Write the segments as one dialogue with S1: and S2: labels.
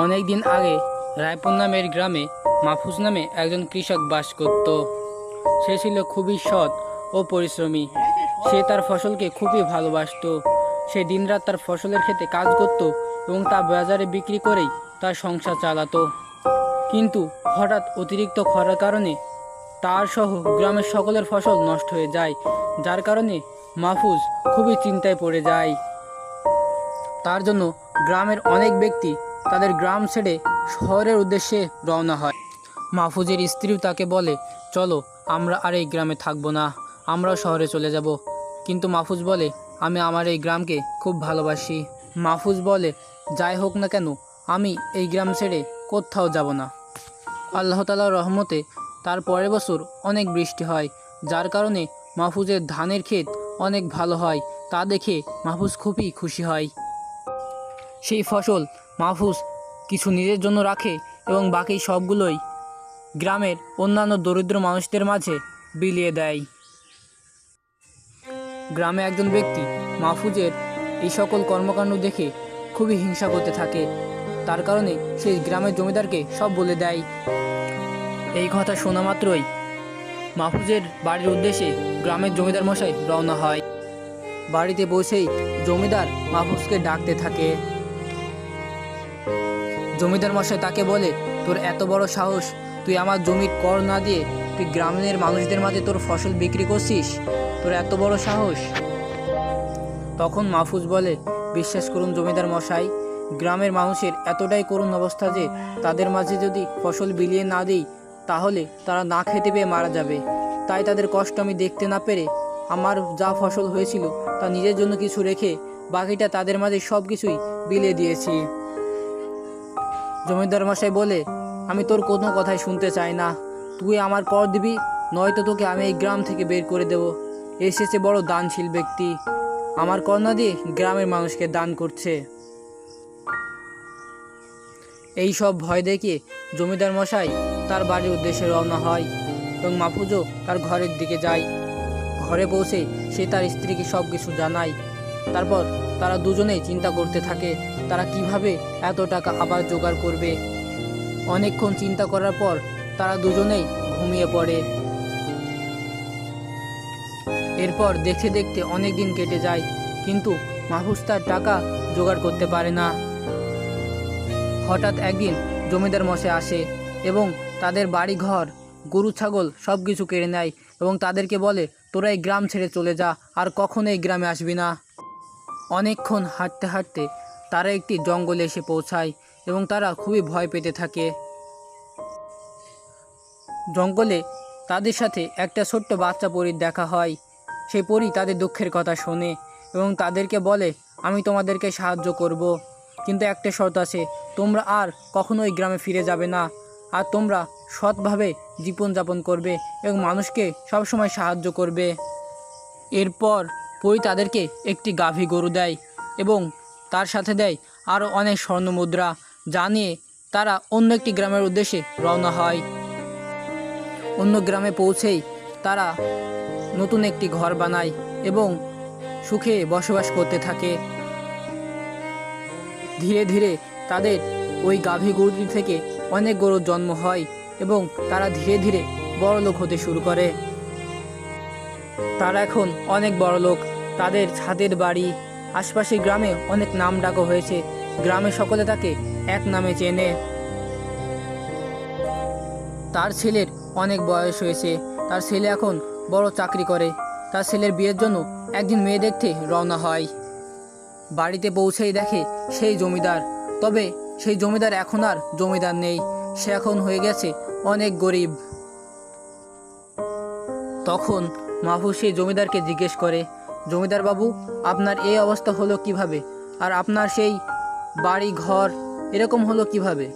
S1: অনেক দিন আগে রায়পুর নামের গ্রামে মাহফুজ নামে একজন কৃষক বাস করত। সে ছিল খুবই সৎ ও পরিশ্রমী। সে তার ফসলকে খুবই ভালোবাসতো। সে দিনরাত তার ফসলের ক্ষেতে কাজ করত এবং তা বাজারে বিক্রি করেই তার সংসার চালাতো। কিন্তু হঠাৎ অতিরিক্ত খরার কারণে তার সহ গ্রামের সকলের ফসল নষ্ট হয়ে যায়, যার কারণে মাহফুজ খুবই চিন্তায় পড়ে যায়। তার জন্য গ্রামের অনেক ব্যক্তি তাদের গ্রাম ছেড়ে শহরের উদ্দেশ্যে রওনা হয়। মাহফুজের স্ত্রীও তাকে বলে, চলো আমরা আর এই গ্রামে থাকবো না, আমরাও শহরে চলে যাব। কিন্তু মাহফুজ বলে, আমি আমার এই গ্রামকে খুব ভালোবাসি। মাহফুজ বলে, যাই হোক না কেন আমি এই গ্রাম ছেড়ে কোথাও যাব না। আল্লাহ তাআলার রহমতে তার পরের বছর অনেক বৃষ্টি হয়, যার কারণে মাহফুজের ধানের ক্ষেত অনেক ভালো হয়। তা দেখে মাহফুজ খুবই খুশি হয়। সেই ফসল মাহফুজ কিছু নিজের জন্য রাখে এবং বাকি সবগুলোই গ্রামের অন্যান্য দরিদ্র মানুষদের মাঝে বিলিয়ে দেয়। গ্রামে একজন ব্যক্তি মাহফুজের এই সকল কর্মকাণ্ড দেখে খুবই হিংসা করতে থাকে। তার কারণে সেই গ্রামের জমিদারকে সব বলে দেয়। এই কথা শোনা মাত্রই মাহফুজের বাড়ির উদ্দেশ্যে গ্রামের জমিদার মশাই রওনা হয়। বাড়িতে বসেই জমিদার মাহফুজকে ডাকতে থাকে। জমিদার মশাই তাকে বলে, তোর এত বড় সাহস, তুই আমার জমির কর না দিয়ে তুই গ্রামের মানুষদের মাঝে তোর ফসল বিক্রি করছিস, তোর এত বড় সাহস। তখন মাহফুজ বলে, বিশ্বাস করুন জমিদার মশাই, গ্রামের মানুষের এতটাই করুণ অবস্থা যে তাদের মাঝে যদি ফসল বিলিয়ে না দিই তাহলে তারা না খেতে পেয়ে মারা যাবে। তাই তাদের কষ্ট আমি দেখতে না পেরে আমার যা ফসল হয়েছিল তা নিজের জন্য কিছু রেখে বাকিটা তাদের মাঝে সব কিছুই বিলিয়ে দিয়েছি। জমিদার মশাই বলে, আমি তোর কোনো কথাই শুনতে চাই না, তুই আমার কর দিবি, নয়তো তোকে আমি এই গ্রাম থেকে বের করে দেব। এসেছে বড় দানশীল ব্যক্তি, আমার কর না দিয়ে গ্রামের মানুষকে দান করছে। এই সব ভয় দেখে জমিদার মশাই তার বাড়ির উদ্দেশ্যে রওনা হয় এবং মাহফুজও তার ঘরের দিকে যায়। ঘরে পৌঁছে সে তার স্ত্রীকে সব কিছু জানায়। তারপর তারা দুজনেই চিন্তা করতে থাকে তারা কিভাবে এত টাকা আবার জোগাড় করবে। অনেকক্ষণ চিন্তা করার পর তারা দুজনেই ঘুমিয়ে পড়ে। এরপর দেখতে দেখতে অনেক দিন কেটে যায়, কিন্তু মাহফুজ তার টাকা জোগাড় করতে পারে না। হঠাৎ একদিন জমিদার মশাই আসে এবং তাদের বাড়ি ঘর গরু ছাগল সব কিছু কেড়ে নেয় এবং তাদেরকে বলে, তোরা এই গ্রাম ছেড়ে চলে যা, আর কখনো এই গ্রামে আসবি না। অনেকক্ষণ হাঁটতে হাঁটতে তারা একটি জঙ্গলে এসে পৌঁছায় এবং তারা খুবই ভয় পেতে থাকে। জঙ্গলে তাদের সাথে একটা ছোট্ট বাচ্চা পরীর দেখা হয়। সেই পরী তাদের দুঃখের কথা শোনে এবং তাদেরকে বলে, আমি তোমাদেরকে সাহায্য করব, কিন্তু একটা শর্ত আছে, তোমরা আর কখনো এই গ্রামে ফিরে যাবে না, আর তোমরা সৎভাবে জীবনযাপন করবে এবং মানুষকে সবসময় সাহায্য করবে। এরপর পরী তাদেরকে একটি গাভী গরু দেয় এবং তার সাথে দেয় আরও অনেক স্বর্ণ মুদ্রা, যা নিয়ে তারা অন্য একটি গ্রামের উদ্দেশ্যে রওনা হয়। অন্য গ্রামে পৌঁছেই তারা নতুন একটি ঘর বানায় এবং সুখে বসবাস করতে থাকে। ধীরে ধীরে তাদের ওই গাভী গরুটি থেকে অনেক গরুর জন্ম হয় এবং তারা ধীরে ধীরে বড়লোক হতে শুরু করে। তারা এখন অনেক বড়লোক, তাদের ছাদের বাড়ি, আশপাশের গ্রামে অনেক নাম ডাকও হয়েছে। গ্রামে সকলে তাকে এক নামে চেনে। তার ছেলের অনেক বয়স হয়েছে, তার ছেলে এখন বড় চাকরি করে। তার ছেলের বিয়ের জন্য একদিন মেয়ে দেখতে রওনা হয়। বাড়িতে পৌঁছেই দেখে সেই জমিদার, তবে সেই জমিদার এখন আর জমিদার নেই, সে এখন হয়ে গেছে অনেক গরিব। তখন মাহফুজ সেই জমিদারকে জিজ্ঞেস করে, জমিদার বাবু, আপনার এই অবস্থা হলো কিভাবে, আর আপনার সেই বাড়ি ঘর এরকম হলো কিভাবে?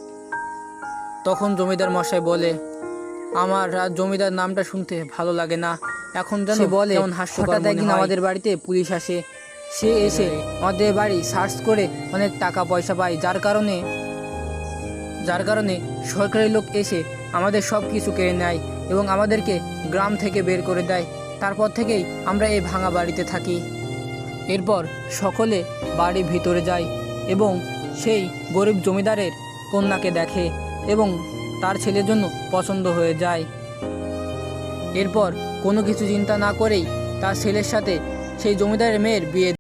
S1: তখন জমিদার মশাই বলে, আমার আর জমিদার নামটা শুনতে ভালো লাগে না, এখন যেন বলে হঠাৎ একদিন আমাদের বাড়িতে পুলিশ আসে, সে এসে আমাদের বাড়ি সার্চ করে অনেক টাকা পয়সা পায়, যার কারণে সরকারি লোক এসে আমাদের সব কিছু কেড়ে নেয় এবং আমাদেরকে গ্রাম থেকে বের করে দেয়। তারপর থেকেই আমরা এই ভাঙা বাড়িতে থাকি। এরপর সকলে বাড়ির ভিতরে যায় এবং সেই গরিব জমিদারের কন্যাকে দেখে এবং তার ছেলের জন্য পছন্দ হয়ে যায়। এরপর কোনো কিছু চিন্তা না করেই তার ছেলের সাথে সেই জমিদারের মেয়ের বিয়ে